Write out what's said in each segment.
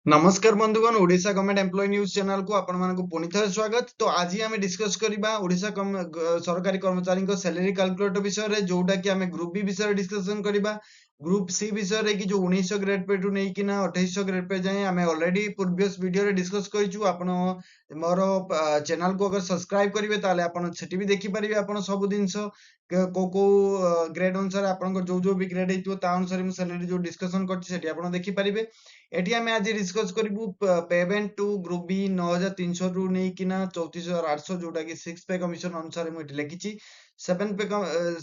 नमस्कार बंधुगण Odisha government employee news channel को आपण मानक पुनि थे स्वागत। तो आज आम डिस्कस करबा ओडिशा सरकारी कर्मचारी सैलरी कैलकुलेटर विषय रे जोटा कि आम ग्रुप बी विषय डिस्कशन करबा। ग्रुप सी विषय रे कि जो 1900 ग्रेड पे टू नहीं कि ना 2800 ग्रेड पे जाए आम ऑलरेडी प्रीवियस वीडियो रे डिस्कस करिछु। आपण मोर चैनल को अगर सब्सक्राइब करिवे ताले आपण सेठी भी देखि परिबे आपण सब जिंस को को ग्रेड अनुसार आपण जो जो भी ग्रेड हेतु ता अनुसार मु सैलरी जो डिस्कशन करछि सेठी आपण देखि परिबे। एटी आम आज डिस्कस करूँ पेमेंट टू ग्रुप बी 9300 रु नहीं 34800 जोटा कि 6 पे कमिशन अनुसार मुझे लिखी 7 पे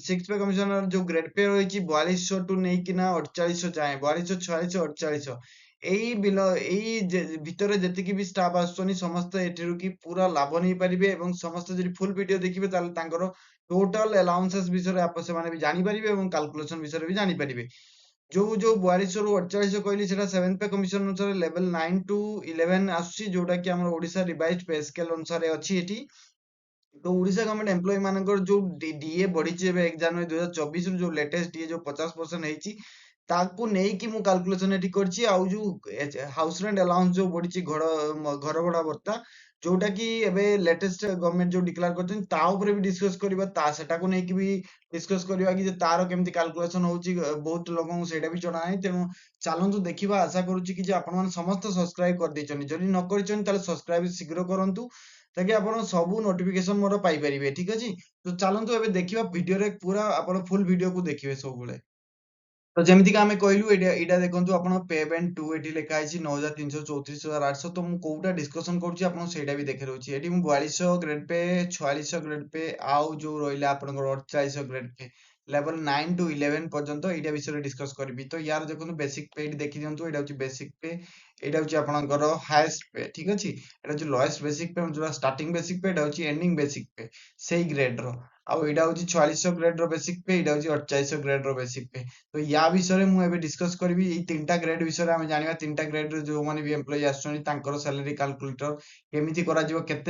6 पे कमिशन जो ग्रेड पे रही 4200 टू नहीं 4800 जाए 4200 4600 4800 एई बिल एई भितर जेतिकी भी स्टाफ आसुनी समस्त एठी कि पूरा लाभ नहीं पारिबे एवं समस्त जदि फुल वीडियो देखिबे ताले तांकर टोटल अलाउंसेस विषय आप से माने भी जानि परिबे एवं कैलकुलेशन विषय भी जानि परिबे। जो जो 4200 रु 4800 कहली सेटा 7 पे कमिशन अनुसार लेवल 9 टू 11 आସୁଛି जोटा कि हमर ओडिशा रिवाइज्ड पे स्केल अनुसार अछि एठी। तो ओडिशा गवर्नमेंट एम्प्लॉय मानकर जो डीए बढ़िଛି ଏବେ 1 ଜାନୁଆରୀ 2024 ରୁ जो लेटेस्ट डीए जो 50% ହେଇଛି ताकू नेकी मु कैलकुलेशन एठी करछि। आउ जो हाउस रेंट अलाउंस जो बढ़िଛି घर भड़ा भत्ता जोटा कि एबे लेटेस्ट गवर्नमेंट जो डिक्लेयर करछन ता ऊपर भी डिस्कस करबा ता सेटा को नेकी भी डिस्कस करबा कि जे तारो केमति कैलकुलेशन होउची बहुत लोगों को सेटा भी जणा नै। तेनु चालंतु देखिबा आशा करूची कि जे आपण मन समस्त सब्सक्राइब कर दैछन जदि न करछन ताले सब्सक्राइब शीघ्र करंतु ताकि आपण सब नोटिफिकेशन मोर पाई परिबे। ठीक अछि तो चालंतु एबे देखिबा वीडियो रे पूरा आपण फुल वीडियो को देखिबे सब बेले। तो जमीती आम कहलु एटा देखो आप पेमेंट टू ये लिखा है 9300 34800 तो मुझे कौटा डिस्कसन करा भी देखे रोचे ये 4200 ग्रेड पे 4600 ग्रेड पे आउ जो रहा आप 4800 ग्रेड पे लेवल 9 टू 11 पर्यंत यहाँ विषय डिस्कस करी। तो यार देखो बेसिक पे देखी दिंतु यहाँ बेसिक पे यहाँ हूँ आपंकर हाएस्ट पे। ठीक अच्छे यहाँ हूँ लोएस्ट बेसिक पे जो स्टार्टिंग बेसिक पे यहाँ हूँ एंडिंग बेसिक पे से ग्रेड आउ यहाँ हूँ 4600 ग्रेड बेसिक पे यहाँ हूँ 4800 ग्रेड बेसिक पे। तो या विषय में मुझे डिस्कस करी ये तीनटा ग्रेड विषय में जाना तीनटा ग्रेड जो मैंने भी एम्प्लॉय आसर सैलरी कैलकुलेटर केमी कर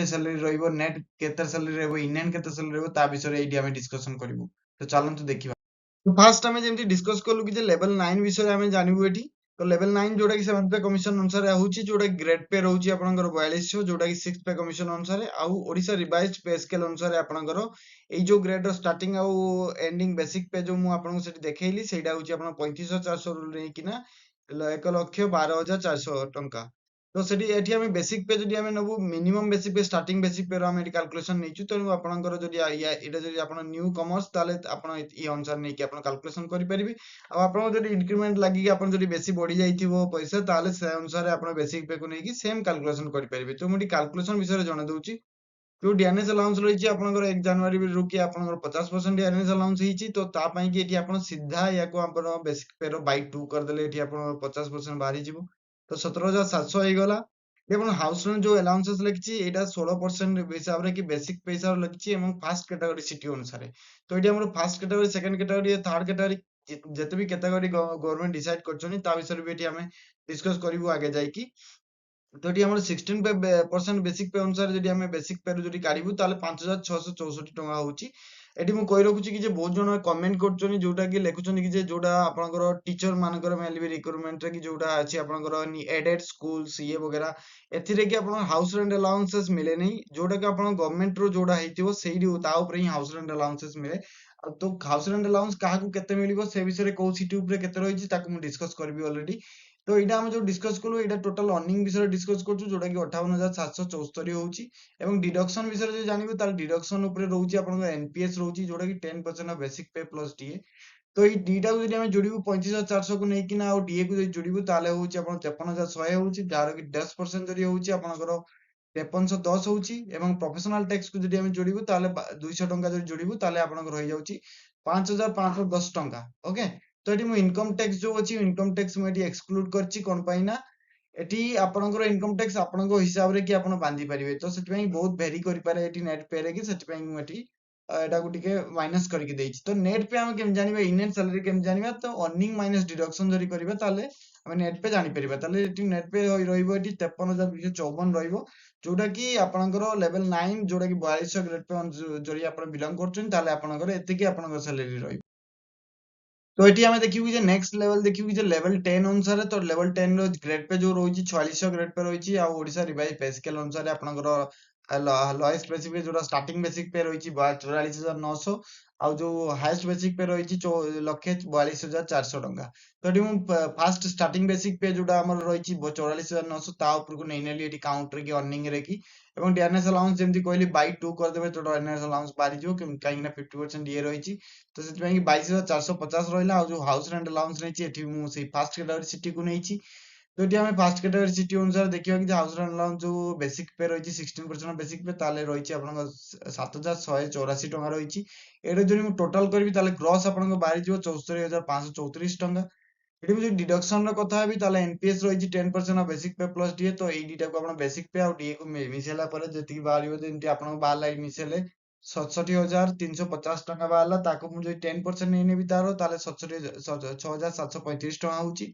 सैलरी रेट केते सैलरी रही इंडियन केते सैलरी रहा विषय ये डिस्कसन करूँ। तो चलते देखा तो फास्ट आम जमी डिस्कस कलु कि लेवल 9 विषय में जानू ये। तो लेवल 9 जोटा कि 7 पे कमिशन अनुसार होची जोटा ग्रेड पे रोची आपनकर 4200 जोटा कि 6 पे कमिशन अनुसार आउ ओडिशा रिवाइज्ड पे स्केल अनुसार आपनकर एई जो ग्रेड स्टार्टिंग आउ एंडिंग बेसिक पे जो मु आपनको सेठी देखैली सेटा होची आपन 35400 रु लेकिना 1,12,400 टंका। तो सेठी एठी हम बेसिक पे जदि हम नबु मिनिमम बेसिक पे स्टार्टिंग बेसिक पे हम एठी कैलकुलेशन नैचु तेणु आपनकर जदि या एटा जदि आपन न्यू कमर्स ताले आपन ई अनुसार नै कि आपन कैलकुलेशन करि परिबे। आ आपन जदि इंक्रीमेंट लागि आपन जदि बेसी बढ़ी जाइथिबो पैसा ताले से अनुसार आपन बेसिक पे को नै कि सेम कैलकुलेशन करि परिबे। तो मुडी कैलकुलेशन विषय रे जणा दउची जो डीएनएस अलाउंस रही आपनकर 1 जनवरी रु कि आपनकर 50% डीएनएस अलाउंस हिची तो ता पई कि एठी आपन सीधा याको आपन बेसिक पे रो बाय 2 कर देले एठी आपन 50% बाहरी जिवो तो 17700 हे गला। देखो हाउस रेंट जो अलाउंसेस लिखिची एटा 16% हिसाब रे कि बेसिक पे हिसाब लिखिची एवं फास्ट कैटेगरी सिटी अनुसार। तो एठी हमर fast category second category third category जेते भी कैटेगरी गवर्नमेंट डिसाइड करछनी ता विषय भी एठी हमें डिस्कस करिवो आगे जाई कि। तो ये हमारे 16% बेसिक पे अनुसार जदि हमें बेसिक पे जदि काढिबु ताले 5664 टंका होची। एठी मु कहि रखुची कि जे बहुत जन कमेंट करछनी जोटा कि लेखुछनी कि जे जोटा आपनकर टीचर मानकर मेल भी रिक्वायरमेंट रे कि जोटा अछि आपनकर एडेड स्कूल्स ये वगैरह एथिरे कि आपन हाउस रेंट अलाउंसेस मिले नै जोटा कि आपन गवर्नमेंट रो जोटा हेतिबो सेही ता ऊपर ही हाउस रेंट अलाउंसेस मिले। तो हाउस रेंट अलाउंस काहाकू केते मिलिबो से विषय रे को सिटी ऊपर केते रहिछि ताकू मु डिस्कस करबी ऑलरेडी। तो यहाँ आम जो डिस्कस कलु यहाँ टोटल अर्निंग विषय डिस्कस करूँ जोटा कि 58,774 होची एवं डिडक्शन विषय जो जानबे तार डिडक्शन ऊपर रहउची आपन एनपीएस रहउची जोटा कि 10% ऑफ बेसिक पे प्लस डीए। तो ये डीटा को जदि हम जोड़िबु 35,400 को नेकिना आ डीए को जदि जोड़िबु ताले होची आपन 53,100 होची जार कि 10% जदि होची आपनकर 5310 होची एवं प्रोफेशनल टैक्स को जदि हम जोड़िबु ताले 200 टंका जदि जोड़िबु ताले आपनकर रहि जाउची 5,510 टंका। ओके तो ये इनकम टैक्स जो अच्छी इनकम टैक्स मुझे एक्सक्लूड करछि कोन पई ना एटी आपनकर इनकम टैक्स आपनको हिसाब रे कि आपन बांधी परिबे। तो सेति पई बहुत वेरी करि पारे एटी नेट पे रे कि सेति पई मु एटी एटा को टिके माइनस करके देछि। तो नेट पे हम केम जानिबा इंडियन सैलरी केम जानिबा तो अर्निंग माइनस डिडक्शन जरि करिबा ताले हम नेट पे जानि परिबा। ताले एटी नेट पे रहइबो एटी 53,254 रहइबो जोटा कि आपनकर लेवल 9 जोटा कि 4200 ग्रेड पे जरि आपन बिलोंग करछन ताले आपनकर एते कि आपनकर सैलरी रहइबो। तो ଏଠି ଆମେ ଦେଖିବୁ ଯେ ନେକ୍ସଟ ଲେଭେଲ ଦେଖିବୁ ଯେ ଲେଭେଲ 10 ଅନୁସାରେ ତ ଲେଭେଲ 10 ର ଗ୍ରେଡ ପେ ଯୋଉ ରହୁଛି 4400 ଗ୍ରେଡ ପେ ରହିଛି ଆଉ ଓଡିଶା ରିଭାଇଜ ପେ ସ୍କେଲ ଅନୁସାରେ ଆପଣଙ୍କର ଲୋଏଷ୍ଟ ବେସିକ ପେ ଯୋଉଟା ଷ୍ଟାର୍ଟିଂ ବେସିକ ପେ ରହିଛି 44900 ଆଉ ଯୋଉ ହାଇଏଷ୍ଟ ବେସିକ ପେ ରହିଛି 1,42,400 ଟଙ୍କା। ତ ଏଠି ମୁଁ ଫାଷ୍ଟ ଷ୍ଟାର୍ଟିଂ ବେସିକ ପେ ଯୋଉଟା ଆମର ରହିଛି 44,900 ତା ଉପରକୁ ନେଇନେଲି ଏଠି କାଉଣ୍ଟରେ କି ଅର୍ଣ୍ଣିଂ ରେ କି ଏବଂ ଡିଆର୍ନେସ୍ ଆଲାଉନ୍ସ ଯେମିତି କହିଲି ବାଇ 2 କରିଦେବେ ତ ଡିଆର୍ନେସ୍ ଆଲାଉନ୍ସ ବାହାରିଯିବ କାହିଁକି ନା 50% ଇଏ ରହିଛି ତ ସେଥିପାଇଁ କି 22,450 ରହିଲା ଆଉ ଯୋଉ ହାଉସ ରେଣ୍ଟ ଆଲାଉନ୍ସ ନେଇଛି ଏଠି ମୁଁ ସେଇ ଫାଷ୍ଟ କ୍ୟାଟାଗୋରୀ ସିଟିକୁ ନେଇଛି। ତ ଏଠି ଆମେ ଫାଷ୍ଟ କ୍ୟାଟାଗୋରୀ ସିଟି ଅନୁସାରେ ଦେଖିବା କି ହାଉସ ରେଣ୍ଟ ଆଲାଉନ୍ସ ଯୋଉ ବେସିକ ପେ ରହିଛି 16% ବେସିକ ପେ ତାହେଲେ ରହିଛି ଆପଣଙ୍କ 7,184 ଟଙ୍କା ରହିଛି। ଏଇଟା ଯଦି ମୁଁ ଟୋଟାଲ କରିବି ତାହେଲେ ଗ୍ରସ୍ ଆପଣଙ୍କ ବାହାରିଯିବ 74,534 ଟଙ୍କା। ଏଠି ମୁଁ ଯଦି ଡିଡକ୍ସନ ର କଥା ହେବି ତାହେଲେ ଏନପିଏସ୍ ରହିଛି 10% of basic pay plus DA ତ ଏଇ ଦିଟାକୁ ଆପଣ ବେସିକ ପେ ଆଉ ଡିଏ କୁ ମିଶେଇଲା ପରେ ଯେତିକି ବାହାରିବ ଯେମିତି ଆପଣଙ୍କ ବାହାରିଲା ଏଇ ମିଶେଇଲେ 67,350 ଟଙ୍କା ବାହାରିଲା ତାକୁ ମୁଁ ଯଦି 10% ନେଇନେବି ତାର ତାହେଲେ 6,735 ଟଙ୍କା ହଉଛି।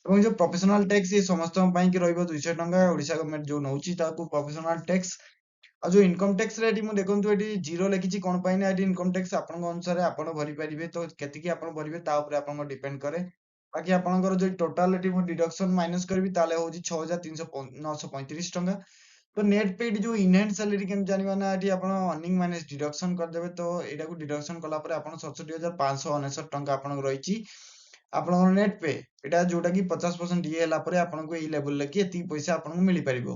ଏବଂ ଯୋଉ ପ୍ରଫେସନାଲ ଟ୍ୟାକ୍ସ ଇଏ ସମସ୍ତଙ୍କ ପାଇଁ କି ରହିବ 200 ଟଙ୍କା ଓଡିଶା ଗଭର୍ଣ୍ଣମେଣ୍ଟ ଯୋଉ ନଉଛି ତାକୁ ପ୍ରଫେସନାଲ ଟ୍ୟାକ୍ସ। ଆଉ ଯୋଉ ଇନକମ ଟ୍ୟାକ୍ସ ରେ ଏଠି ମୁଁ ଦେଖନ୍ତୁ ଏଠି ଜିରୋ ଲେଖିଛି କଣ ପାଇଁ ନା ଏଠି ଇନକମ ଟ୍ୟାକ୍ସ ଆପଣଙ୍କ ଅନୁସାରେ ଆପଣ ଭରି ପାରିବେ ତ କେତିକି ଆପଣ ଭରିବେ ତା ଉପରେ ଆପଣଙ୍କ ଡିପେଣ୍ଡ କରେ। ବାକି ଆପଣଙ୍କର ଯଦି ଟୋଟାଲ ଏଠି ମୁଁ ଡିଡକ୍ସନ ମାଇନସ କରିବି ତାହେଲେ ହଉଛି 6,935 ଟଙ୍କା। ତ ନେଟ୍ ପେ ଏଠି ଯୋଉ ଇନହ୍ୟାଣ୍ଡ ସାଲାରୀ କେମିତି ଜାଣିବା ନା ଏଠି ଆପଣ ଅର୍ନିଂ ମାଇନସ ଡିଡକ୍ସନ କରିଦେବେ ତ ଏଇଟାକୁ ଡିଡକ୍ସନ କଲା ପରେ ଆପଣ 67,599 ଟଙ୍କା ଆପଣଙ୍କ ରହିଛି ଆପଣଙ୍କର ନେଟ୍ ପେ ଏଇଟା ଯୋଉଟା କି 50% ଇଏ ହେଲା ପରେ ଆପଣଙ୍କୁ ଏଇ ଲେଭେଲରେ କି ଏତିକି ପଇସା ଆପଣଙ୍କୁ ମିଳିପାରିବ।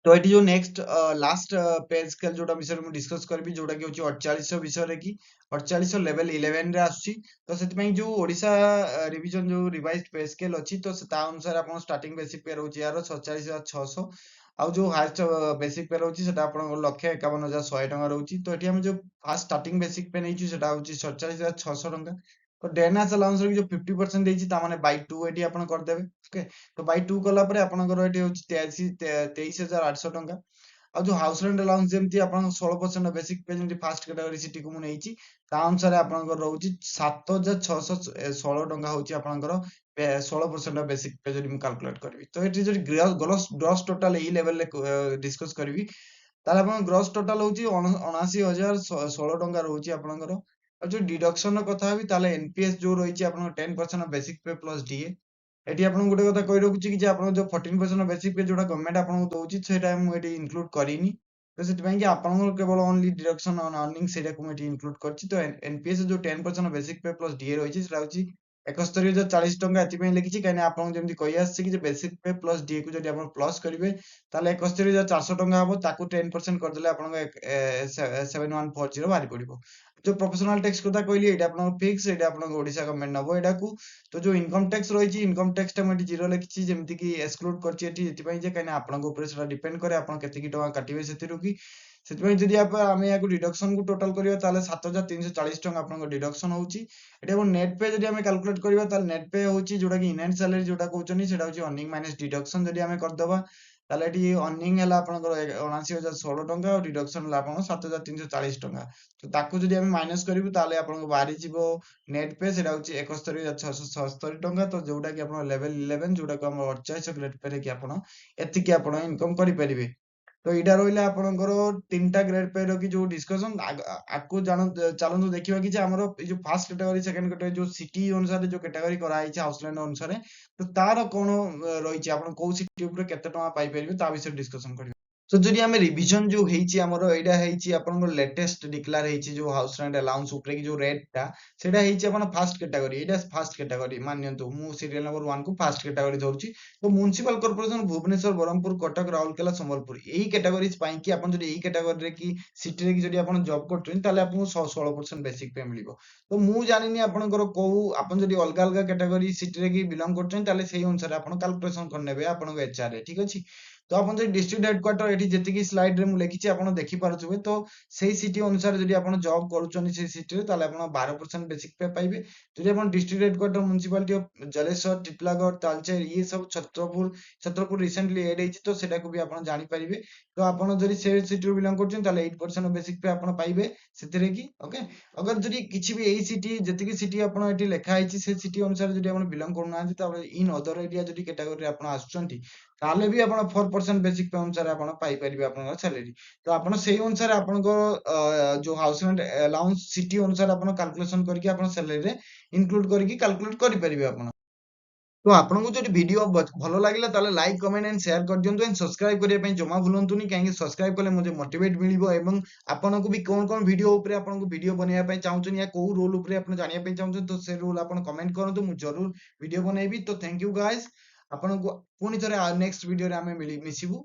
ତ ଏଠି ଯୋଉ ନେକ୍ସଟ ଲାଷ୍ଟ ପେ ସ୍କେଲ ଯୋଉଟା ବିଷୟରେ ମୁଁ ଡିସ୍କସ କରିବି ଯୋଉଟା କି ହଉଛି 4800 ବିଷୟରେ କି 4800 ଲେଭେଲ 11 ରେ ଆସୁଛି ତ ସେଥିପାଇଁ ଯୋଉ ଓଡିଶା ରିଭିଜନ ଯୋଉ ରିଭାଇଜଡ ପେ ସ୍କେଲ ଅଛି ତ ତା ଅନୁସାରେ ଆପଣ ଷ୍ଟାର୍ଟିଂ ବେସିକ ପେ ରହୁଛି ୟାର 47,600 ଆଉ ଯୋଉ ହାଏଷ୍ଟ ବେସିକ ପେ ରହୁଛି ସେଟା ଆପଣଙ୍କର 1,51,100 ଟଙ୍କା ରହୁଛି ତ ଏଠି ଆମେ ଯୋଉ ଫାଷ୍ଟ ଷ୍ଟାର୍ଟିଂ ବେସିକ ପେ ନେଇଛୁ ସେଟା ହଉଛି 47,600 ଟଙ୍କା। ତ ଡେନାସ୍ ଆଲାଉନ୍ସ ରେ ଯୋଉ 50% ଦେଇଛି ତା ମାନେ ବାଇ 2 ଏଠି ଆପଣ କରିଦେବେ ଓକେ। ତ ବାଇ 2 କଲା ପରେ ଆପଣଙ୍କର ଏଠି ହଉଛି 23,800 ଟଙ୍କା। ଆଉ ଯୋଉ ହାଉସ ରେଣ୍ଟ ଆଲାଉନ୍ସ ଯେମିତି ଆପଣଙ୍କ 16% ବେସିକ ପେ ଯେମିତି ଫାଷ୍ଟ କ୍ୟାଟାଗୋରୀ ସିଟିକୁ ମୁଁ ନେଇଛି ତା ଅନୁସାରେ ଆପଣଙ୍କର ରହୁଛି 7,616 ଟଙ୍କା ହଉଛି ଆପଣଙ୍କର 16% ବେସିକ ପେ ଯଦି ମୁଁ କାଲକୁଲେଟ କରିବି ତ ଏଠି ଯଦି ଗ୍ରସ୍ ଟୋଟାଲ ଏଇ ଲେଭେଲରେ ଡିସ୍କସ କରିବି ତାହେଲେ ଆପଣଙ୍କ ଗ୍ରସ୍ ଟୋଟାଲ ହଉଛି 79,016 ଟଙ୍କା ରହୁଛି ଆପଣଙ୍କର। ଆଉ ଯୋଉ ଡିଡକ୍ସନ ର କଥା ହେବି ତାହେଲେ ଏନପିଏସ୍ ଯୋଉ ରହିଛି ଆପଣଙ୍କ 10% ବେସିକ ପେ ପ୍ଲସ ଡିଏ ଏଠି ଆପଣଙ୍କୁ ଗୋଟେ କଥା କହି ରଖୁଛି କି ଯେ ଆପଣଙ୍କ ଯୋଉ 14% ବେସିକ ପେ ଯୋଉଟା ଗଭର୍ଣ୍ଣମେଣ୍ଟ ଆପଣଙ୍କୁ ଦଉଛି ସେଇଟା ମୁଁ ଏଠି ଇନକ୍ଲୁଡ କରିନି ତ ସେଥିପାଇଁ କି ଆପଣଙ୍କର କେବଳ ଓନଲି ଡିଡକ୍ସନ ଅନ ଅର୍ନିଂ ସେଇଟାକୁ ମୁଁ ଏଠି ଇନକ୍ଲୁଡ କରିଛି ତ ଏନପିଏସ୍ ଯୋଉ 10% ବେସିକ ପେ ପ୍ଲସ ଡିଏ ରହିଛି ସେଟା ହଉଛି 71,040 ଟଙ୍କା ଏଥିପାଇଁ ଲେଖିଛି କାହିଁକି ନା ଆପଣଙ୍କୁ ଯେମିତି କହି ଆସିଛି କି ଯେ ବେସିକ ପେ ପ୍ଲସ ଡିଏ କୁ ଯଦି ଆପଣ ପ୍ଲସ କରିବେ ତାହେଲେ 71,400 ଟଙ୍କା ହବ ତାକୁ 10% କରିଦେଲେ ଆପଣଙ୍କ 7140 ବାହାରି ପଡିବ। ଯୋଉ ପ୍ରଫେସନାଲ ଟ୍ୟାକ୍ସ କଥା କହିଲି ଏଇଟା ଆପଣଙ୍କ ଫିକ୍ସ ଏଇଟା ଆପଣଙ୍କ ଓଡିଶା ଗଭର୍ଣ୍ଣମେଣ୍ଟ ନବ ଏଇଟାକୁ ତ ଯୋଉ ଇନକମ ଟ୍ୟାକ୍ସ ରହିଛି ଇନକମ ଟ୍ୟାକ୍ସ ଟା ମୁଁ ଏଠି ଜିରୋ ଲେଖିଛି ଯେମିତି କି ଏକ୍ସକ୍ଲୁଡ କରିଛି ଏଠି ଏଥିପାଇଁ ଯେ କାହିଁକି ନା ଆପଣଙ୍କ ଉପରେ ସେଟା ଡିପେଣ୍ଡ କରେ ଆପଣ କେତିକି ଟଙ୍କା କାଟିବେ ସେଥିରୁ କି ସେଥିପାଇଁ ଯଦି ଆମେ ୟାକୁ ଡିଡକ୍ସନ କୁ ଟୋଟାଲ କରିବା ତାହେଲେ 7,340 ଟଙ୍କା ଆପଣଙ୍କ ଡିଡକ୍ସନ ହଉଛି। ଏଠି ଆପଣ ନେଟ୍ ପେ ଯଦି ଆମେ କାଲକୁଲେଟ କରିବା ତାହେଲେ ନେଟ୍ ପେ ହଉଛି ଯୋଉଟା କି ଇନହ୍ୟାଣ୍ଡ ସାଲାରୀ ଯୋଉଟା କହୁଛନ୍ତି ସେଟା ହଉଛି ଅର୍ନିଂ ମାଇନସ ଡିଡକ୍ସନ ଯଦି ଆମେ କରିଦବା ତାହେଲେ ଏଠି ଅର୍ନିଂ ହେଲା ଆପଣଙ୍କର 79,016 ଟଙ୍କା ଆଉ ଡିଡକ୍ସନ ହେଲା ଆପଣଙ୍କର 7,340 ଟଙ୍କା। ତ ତାକୁ ଯଦି ଆମେ ମାଇନସ କରିବୁ ତାହେଲେ ଆପଣଙ୍କୁ ବାହାରିଯିବ ନେଟ୍ ପେ ସେଟା ହଉଛି 71,677 ଟଙ୍କା ତ ଯୋଉଟା କି ଆପଣ ଲେଭେଲ 11 ଯୋଉଟାକୁ ଆମର 4800 ଗ୍ରେଡ ପେ ରେ କି ଆପଣ ଏତିକି ଆପଣ ଇନକମ କରିପାରିବେ। ତ ଏଇଟା ରହିଲା ଆପଣଙ୍କର ତିନିଟା ଗ୍ରେଡ ପେ ର କି ଯୋଉ ଡିସ୍କସନ ଆକୁ ଚାଲନ୍ତୁ ଦେଖିବା କି ଯେ ଆମର ଏଇ ଯୋଉ ଫାର୍ଷ୍ଟ କ୍ୟାଟାଗୋରୀ ସେକେଣ୍ଡ କ୍ୟାଟାଗୋରୀ ଯୋଉ ସିଟି ଅନୁସାରେ ଯୋଉ କ୍ୟାଟାଗୋରୀ କରାଯାଇଛି ହାଉସଲ୍ୟାଣ୍ଡ ଅନୁସାରେ ତ ତାର କଣ ରହିଛି ଆପଣ କୋଉ ସିଟି ଉପରେ କେତେ ଟଙ୍କା ପାଇପାରିବେ ତା ବିଷୟରେ ଡିସ୍କସନ କରିବା। ତ ଯଦି ଆମେ ରିଭିଜନ ଯୋଉ ହେଇଛି ଆମର ଏଇଟା ହେଇଛି ଆପଣଙ୍କର ଲେଟେଷ୍ଟ ଡିକ୍ଲାର ହେଇଛି ଯୋଉ ହାଉସ ରେଣ୍ଟ ଆଲାଉନ୍ସ ଉପରେ କି ଯୋଉ ରେଟ୍ ଟା ସେଇଟା ହେଇଛି ଆପଣ ଫାର୍ଷ୍ଟ କ୍ୟାଟାଗୋରୀ ଏଇଟା ଫାର୍ଷ୍ଟ କ୍ୟାଟାଗୋରୀ ମାନନ୍ତୁ ମୁଁ ସିରିଏଲ ନମ୍ବର 1 କୁ ଫାର୍ଷ୍ଟ କ୍ୟାଟାଗୋରୀ ଧରୁଛି ତ ମ୍ୟୁନିସିପାଲ କର୍ପୋରେସନ ଭୁବନେଶ୍ୱର ବ୍ରହ୍ମପୁର କଟକ ରାଉରକେଲା ସମ୍ବଲପୁର ଏଇ କ୍ୟାଟାଗୋରୀଜ ପାଇଁ କି ଆପଣ ଯଦି ଏଇ କ୍ୟାଟାଗୋରୀରେ କି ସିଟିରେ କି ଯଦି ଆପଣ ଜବ କରୁଛନ୍ତି ତାହେଲେ ଆପଣଙ୍କୁ 16% ବେସିକ ପେ ମିଳିବ। ତ ମୁଁ ଜାଣିନି ଆପଣଙ୍କର କୋଉ ଆପଣ ଯଦି ଅଲଗା ଅଲଗା କ୍ୟାଟାଗୋରୀ ସିଟିରେ କି ବିଲଙ୍ଗ କରୁଛନ୍ତି ତାହେଲେ ସେଇ ଅନୁସାରେ ଆପଣ କାଲକୁଲେସନ କରିନେବେ ଆପଣଙ୍କ ଏଚଆର ରେ ଠିକ ଅଛି। ତ ଆପଣ ଯଦି ଡିଷ୍ଟ୍ରିକ୍ଟ ହେଡକ୍ୱାର୍ଟର ଏଠି ଯେତିକି ସ୍ଲାଇଡ ରେ ମୁଁ ଲେଖିଛି ଆପଣ ଦେଖିପାରୁଥିବେ ତ ସେଇ ସିଟି ଅନୁସାରେ ଯଦି ଆପଣ ଜବ କରୁଛନ୍ତି ସେଇ ସିଟିରେ ତାହେଲେ ଆପଣ 12% ବେସିକ ପେ ପାଇବେ। ଯଦି ଆପଣ district headquarter municipality of Jaleswar Titilagarh Talcher ଇଏ ସବୁ ଛତ୍ରପୁର ରିସେଣ୍ଟଲି ଏଡ୍ ହେଇଛି ତ ସେଟାକୁ ବି ଆପଣ ଜାଣିପାରିବେ। ତ ଆପଣ ଯଦି ସେ ସିଟିରୁ ବିଲଙ୍ଗ କରୁଛନ୍ତି ତାହେଲେ 8% ବେସିକ ପେ ଆପଣ ପାଇବେ ସେଥିରେ କି ଓକେ। ଅଗର ଯଦି କିଛି ବି ଏଇ ସିଟି ଯେତିକି ସିଟି ଆପଣ ଏଠି ଲେଖା ହେଇଛି ସେ ସିଟି ଅନୁସାରେ ଯଦି ଆପଣ ବିଲଙ୍ଗ କରୁନାହାନ୍ତି ତାପରେ ଇନ୍ ଅଦର ଏରିଆ ଯଦି କ୍ୟାଟାଗୋରୀରେ ଆପଣ ଆସୁଛନ୍ତି ତାହେଲେ ବି ଆପଣ 4% ବେସିକ୍ ପେ ଅନୁସାରେ ଆପଣ ପାଇପାରିବେ ଆପଣଙ୍କର ସାଲେରୀ। ତ ଆପଣ ସେଇ ଅନୁସାରେ ଆପଣଙ୍କ ଯୋଉ ହାଉସ୍ ରେଣ୍ଟ ଆଲାଉନ୍ସ ସିଟି ଅନୁସାରେ ଆପଣ କାଲକୁଲେସନ କରିକି ଆପଣ ସାଲେରୀରେ ଇନକ୍ଲୁଡ କରିକି କାଲକୁଲେଟ କରିପାରିବେ ଆପଣ। ତ ଆପଣଙ୍କୁ ଯଦି ଭିଡିଓ ଭଲ ଲାଗିଲା ତାହେଲେ ଲାଇକ୍ କମେଣ୍ଟ ଆଣ୍ଡ ସେୟାର କରିଦିଅନ୍ତୁ ଆଣ୍ଡ ସବସ୍କ୍ରାଇବ କରିବା ପାଇଁ ଜମା ଭୁଲନ୍ତୁନି, କାହିଁକି ସବସ୍କ୍ରାଇବ କଲେ ମୋତେ ମୋଟିଭେଟ ମିଳିବ ଏବଂ ଆପଣଙ୍କୁ ବି କଣ ଭିଡିଓ ଉପରେ ଆପଣଙ୍କୁ ଭିଡିଓ ବନେଇବା ପାଇଁ ଚାହୁଁଛନ୍ତି ୟା କୋଉ ରୋଲ ଉପରେ ଆପଣ ଜାଣିବା ପାଇଁ ଚାହୁଁଛନ୍ତି ତ ସେ ରୋଲ ଆପଣ କମେଣ୍ଟ କରନ୍ତୁ, ମୁଁ ଜରୁର ଭିଡିଓ ବନେଇବି। ତ ଥ୍ୟାଙ୍କ ୟୁ ଗାଇଜ, ଆପଣଙ୍କୁ ପୁଣି ଥରେ ନେକ୍ସଟ ଭିଡିଓରେ ଆମେ ମିଶିବୁ।